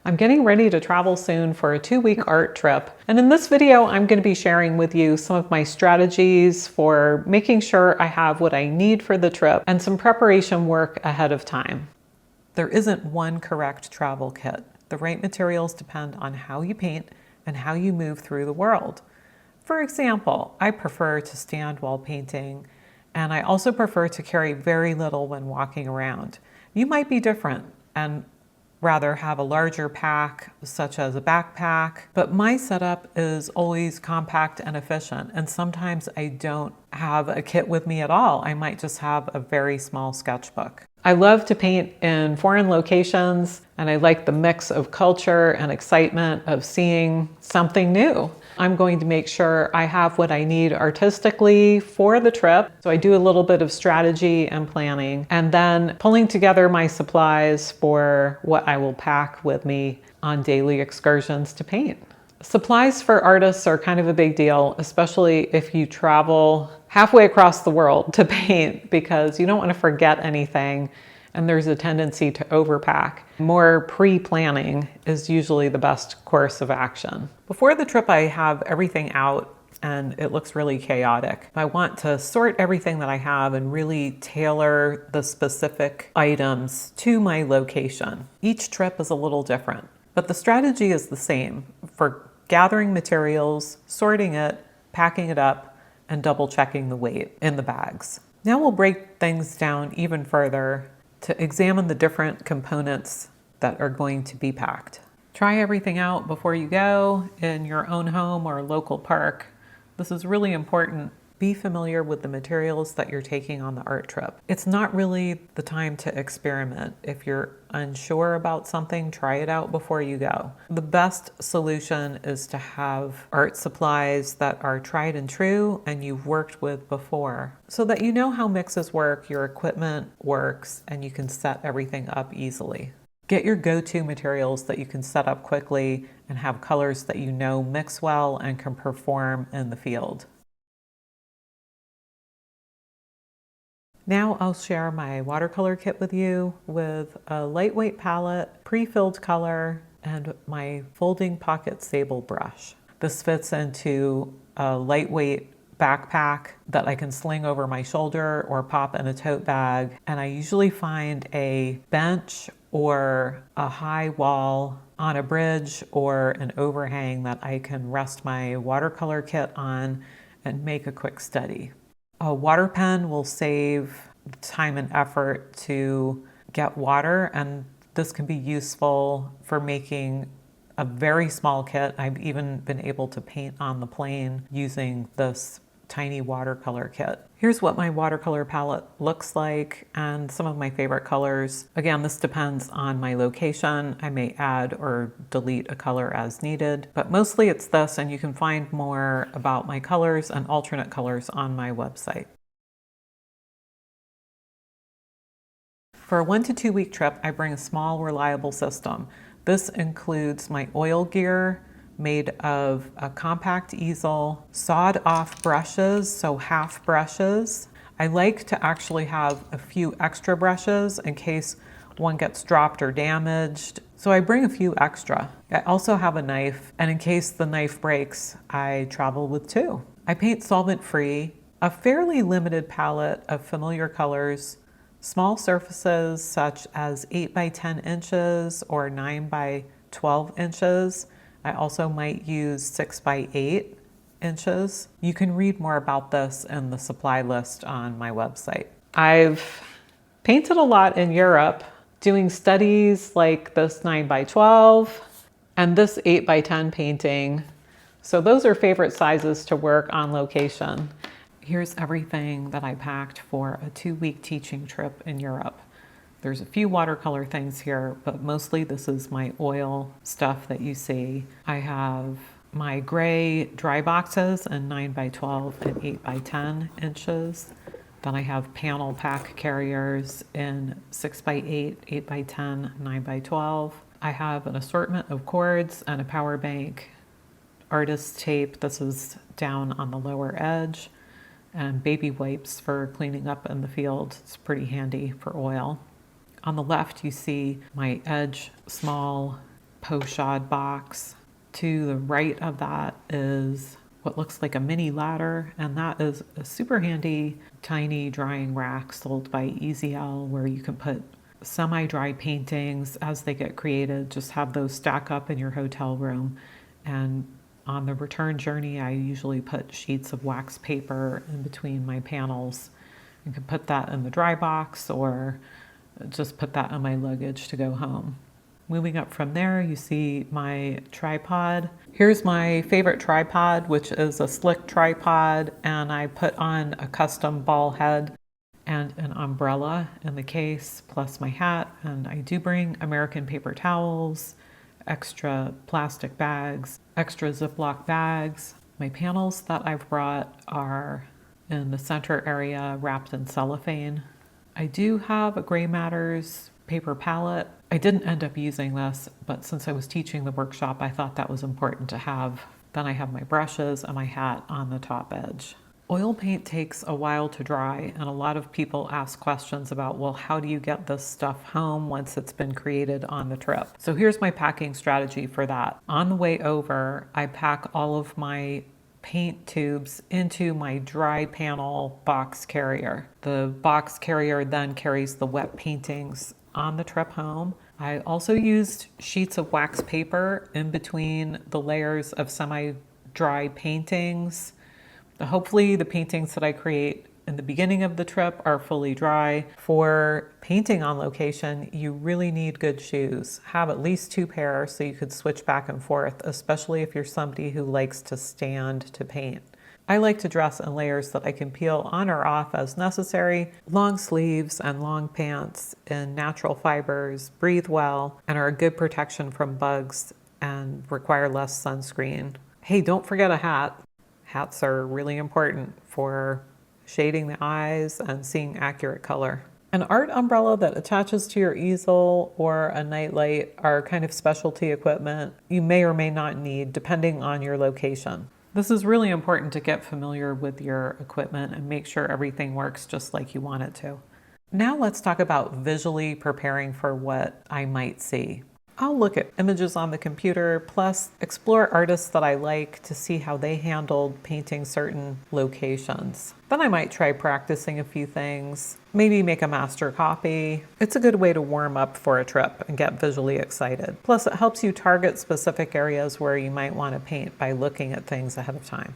I'm getting ready to travel soon for a 2-week art trip. And in this video, I'm going to be sharing with you some of my strategies for making sure I have what I need for the trip and some preparation work ahead of time. There isn't one correct travel kit. The right materials depend on how you paint and how you move through the world. For example, I prefer to stand while painting, and I also prefer to carry very little when walking around. You might be different and rather have a larger pack, such as a backpack, but my setup is always compact and efficient, and sometimes I don't have a kit with me at all. I might just have a very small sketchbook. I love to paint in foreign locations, and I like the mix of culture and excitement of seeing something new. I'm going to make sure I have what I need artistically for the trip. So I do a little bit of strategy and planning, and then pulling together my supplies for what I will pack with me on daily excursions to paint. Supplies for artists are kind of a big deal, especially if you travel halfway across the world to paint, because you don't want to forget anything and there's a tendency to overpack. More pre-planning is usually the best course of action. Before the trip, I have everything out and it looks really chaotic. I want to sort everything that I have and really tailor the specific items to my location. Each trip is a little different, but the strategy is the same for gathering materials, sorting it, packing it up, and double checking the weight in the bags. Now we'll break things down even further to examine the different components that are going to be packed. Try everything out before you go in your own home or local park. This is really important. Be familiar with the materials that you're taking on the art trip. It's not really the time to experiment. If you're unsure about something, try it out before you go. The best solution is to have art supplies that are tried and true and you've worked with before, so that you know how mixes work, your equipment works, and you can set everything up easily. Get your go-to materials that you can set up quickly and have colors that you know mix well and can perform in the field. Now I'll share my watercolor kit with you with a lightweight palette, pre-filled color, and my folding pocket sable brush. This fits into a lightweight backpack that I can sling over my shoulder or pop in a tote bag. And I usually find a bench or a high wall on a bridge or an overhang that I can rest my watercolor kit on and make a quick study. A water pen will save time and effort to get water, and this can be useful for making a very small kit. I've even been able to paint on the plane using this tiny watercolor kit. Here's what my watercolor palette looks like and some of my favorite colors. Again, this depends on my location. I may add or delete a color as needed, but mostly it's this, and you can find more about my colors and alternate colors on my website. For a 1 to 2 week trip, I bring a small, reliable system. This includes my oil gear, made of a compact easel, sawed off brushes, so half brushes. I like to actually have a few extra brushes in case one gets dropped or damaged, so I bring a few extra. I also have a knife, and in case the knife breaks, I travel with 2. I paint solvent-free, a fairly limited palette of familiar colors, small surfaces such as 8 by 10 inches or 9 by 12 inches. I also might use 6 by 8 inches. You can read more about this in the supply list on my website. I've painted a lot in Europe, doing studies like this 9 by 12 and this 8 by 10 painting. So those are favorite sizes to work on location. Here's everything that I packed for a 2-week teaching trip in Europe. There's a few watercolor things here, but mostly this is my oil stuff that you see. I have my gray dry boxes in 9 by 12 and 8 by 10 inches. Then I have panel pack carriers in 6 by 8, 8 by 10, 9 by 12. I have an assortment of cords and a power bank, artist tape, this is down on the lower edge, and baby wipes for cleaning up in the field. It's pretty handy for oil. On the left, you see my Edge small pochade box. To the right of that is what looks like a mini ladder, and that is a super handy tiny drying rack sold by EZL where you can put semi-dry paintings as they get created. Just have those stack up in your hotel room, and on the return journey I usually put sheets of wax paper in between my panels. You can put that in the dry box or just put that on my luggage to go home. Moving up from there, you see my tripod. Here's my favorite tripod, which is a slick tripod, and I put on a custom ball head and an umbrella in the case, plus my hat. And I do bring American paper towels, extra plastic bags, extra Ziploc bags. My panels that I've brought are in the center area wrapped in cellophane. I do have a Gray Matters paper palette. I didn't end up using this, but since I was teaching the workshop, I thought that was important to have. Then I have my brushes and my hat on the top edge. Oil paint takes a while to dry, and a lot of people ask questions about, well, how do you get this stuff home once it's been created on the trip? So here's my packing strategy for that. On the way over, I pack all of my paint tubes into my dry panel box carrier. The box carrier then carries the wet paintings on the trip home. I also used sheets of wax paper in between the layers of semi-dry paintings. Hopefully the paintings that I create in the beginning of the trip are fully dry. For painting on location, you really need good shoes. Have at least 2 pairs so you could switch back and forth, especially if you're somebody who likes to stand to paint. I like to dress in layers that I can peel on or off as necessary. Long sleeves and long pants in natural fibers breathe well and are a good protection from bugs and require less sunscreen. Hey, don't forget a hat. Hats are really important for shading the eyes and seeing accurate color. An art umbrella that attaches to your easel or a nightlight are kind of specialty equipment you may or may not need depending on your location. This is really important to get familiar with your equipment and make sure everything works just like you want it to. Now let's talk about visually preparing for what I might see. I'll look at images on the computer, plus explore artists that I like to see how they handled painting certain locations. Then I might try practicing a few things, maybe make a master copy. It's a good way to warm up for a trip and get visually excited. Plus it helps you target specific areas where you might want to paint by looking at things ahead of time.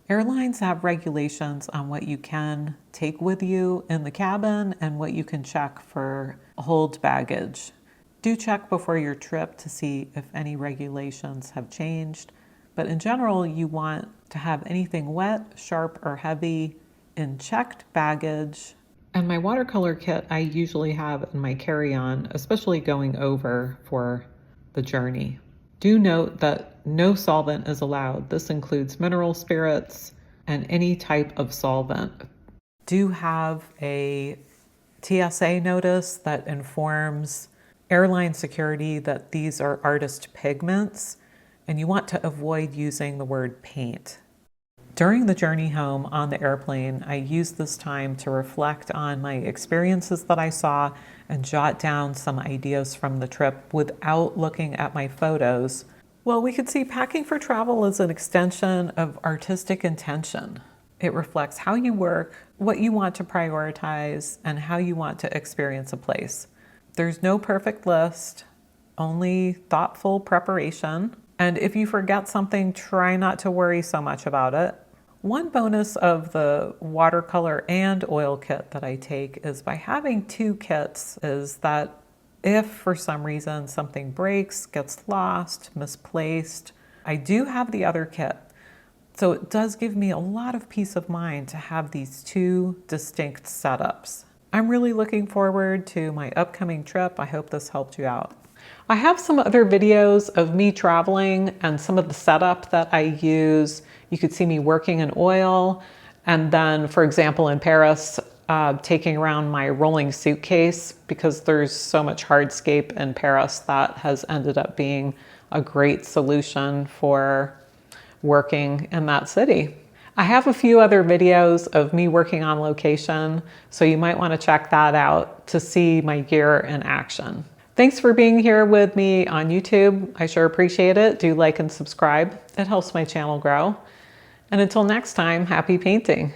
Airlines have regulations on what you can take with you in the cabin and what you can check for hold baggage. Do check before your trip to see if any regulations have changed, but in general, you want to have anything wet, sharp, or heavy in checked baggage. And my watercolor kit I usually have in my carry-on, especially going over for the journey. Do note that no solvent is allowed. This includes mineral spirits and any type of solvent. Do have a TSA notice that informs airline security that these are artist pigments, and you want to avoid using the word paint. During the journey home on the airplane, I used this time to reflect on my experiences that I saw and jot down some ideas from the trip without looking at my photos. Well, we could see packing for travel as an extension of artistic intention. It reflects how you work, what you want to prioritize, and how you want to experience a place. There's no perfect list, only thoughtful preparation. And if you forget something, try not to worry so much about it. One bonus of the watercolor and oil kit that I take is by having 2 kits is that if for some reason something breaks, gets lost, misplaced, I do have the other kit. So it does give me a lot of peace of mind to have these 2 distinct setups. I'm really looking forward to my upcoming trip. I hope this helped you out. I have some other videos of me traveling and some of the setup that I use. You could see me working in oil. And then, for example, in Paris, taking around my rolling suitcase because there's so much hardscape in Paris that has ended up being a great solution for working in that city. I have a few other videos of me working on location, so you might want to check that out to see my gear in action. Thanks for being here with me on YouTube. I sure appreciate it. Do like and subscribe. It helps my channel grow. And until next time, happy painting.